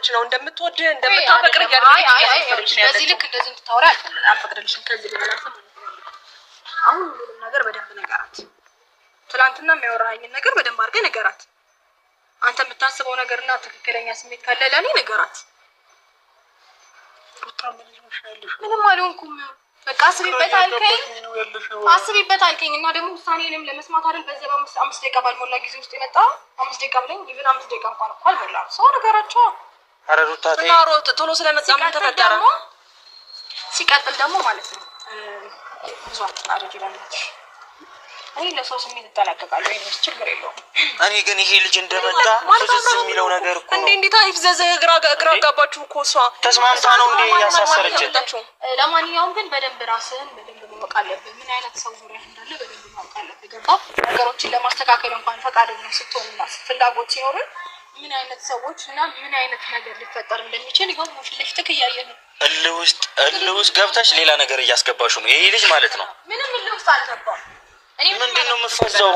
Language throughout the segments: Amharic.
ነገሮች ነው እንደምትወድ እንደምታፈቅር ያደረገች በዚህ ልክ እንደዚህ እንድታወራ አልፈቅድልሽም። ከዚህ በኋላ አሁን ሁሉንም ነገር በደንብ ነገራት። ትናንትና የሚያወራኝን ነገር በደንብ አድርገህ ነገራት። አንተ የምታስበው ነገርና ትክክለኛ ስሜት ካለ ለኔ ነገራት። ምንም አልሆንኩም። በቃ አስቢበት አልከኝ እና ደግሞ ውሳኔንም ለመስማት አይደል በዚህ በ5 ደቂቃ ባልሞላ ጊዜ ውስጥ የመጣ 5 ደቂቃ ብለኝ ኢቭን 5 ደቂቃ እንኳን እኮ አልሞላም። ሰው ነገራቸው ኧረ ሩታቴ ናሮት ቶሎ ስለመጣ ምን ተፈጠረ? ሲቀጥል ደግሞ ማለት ነው ብዙ አትናደጂ ለምንሽ እኔ ለሰው ስሜት እጠነቀቃለሁ። እኔ ችግር የለውም። እኔ ግን ይሄ ልጅ እንደመጣ ፍዝዝ የሚለው ነገር እኮ እንዴት አይፍዘዘ ግራ ጋባችሁ እኮ እሷ ተስማምታ ነው እንዴ ያሳሰረችው? ለማንኛውም ግን በደንብ ራስህን በደንብ ማወቅ አለብህ። ምን አይነት ሰው ዙሪያ እንዳለ በደንብ ማወቅ አለብህ። ገባ? ነገሮችን ለማስተካከል እንኳን ፈቃደኛ ስትሆንና ፍላጎት ሲኖር ምን አይነት ሰዎች እና ምን አይነት ነገር ሊፈጠር እንደሚችል ይሁን ለፍተክ እያየህ ነው። እልህ ውስጥ ገብተሽ ሌላ ነገር እያስገባሽ ነው ይሄ ልጅ ማለት ነው። ምንም እልህ ውስጥ አልገባም። ምንድነው የምትፈዘው?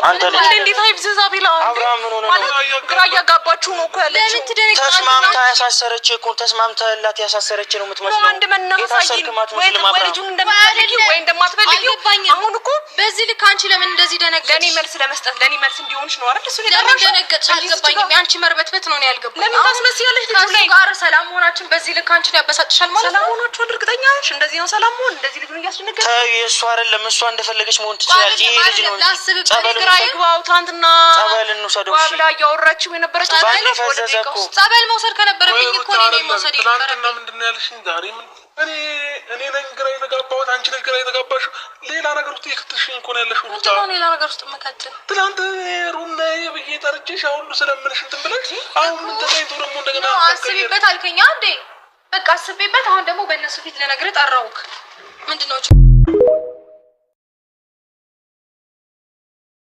አንተ ልጅ እንዴት አይብዘዛ ቢላ አብርሃም ምን ሆነ ነው? ግራ ያጋባችሁ ነው እኮ ያለችው። ተስማምታ ያሳሰረች እኮ ተስማምታላት ያሳሰረች ነው የምትመስለው። አንድ መናሳይ ወይ ልጁን እንደማትፈልጊ ወይ እንደማትፈልጊ አሁን እኮ በዚህ ልክ አንቺ ለምን እንደዚህ ደነገጥሽ? ለኔ መልስ ለመስጠት ለኔ መልስ እንዲሆንሽ ነው አይደል? እሱ ለምን ደነገጥሽ? አልገባኝም። አንቺ መርበት ነው ነው ያልገባኝ። ለምን ታስመስያለሽ? ልጁ ላይ ጋር ሰላም ሆናችን በዚህ ልክ አንቺ ያበሳጭሻል ማለት ነው። ሰላም ሆናችሁ እርግጠኛ ነሽ? እንደዚህ ነው ሰላም ሆን እንደዚህ ልጁን እያስደነገጠ እሱ አይደለም እሷ እንደፈለገች መሆን ትችላለች። ጸበል መውሰድ ከነበረብኝ እኮ እኔ መውሰድ ትናንትና ምንድነው ያልሽኝ? ዛሬ ምን እኔ ነኝ ግራ የተጋባሁት አንቺ ነሽ ግራ የተጋባሽው። ሌላ ነገር ውስጥ የከተትሽኝ እኮ ነው ያለሽው። ምንድነው ሌላ ነገር ውስጥ መከተል? ትናንት ሩም ነይ ብዬሽ ጠርቼሽ አሁን ስለምንሽ እንትን ብለሽ አሁን ምን ተገኝቶ ደግሞ እንደገና አስቢበት አልከኝ እንዴ? በቃ አስቢበት። አሁን ደግሞ በእነሱ ፊት ለነገር ጠራውክ። ምንድነው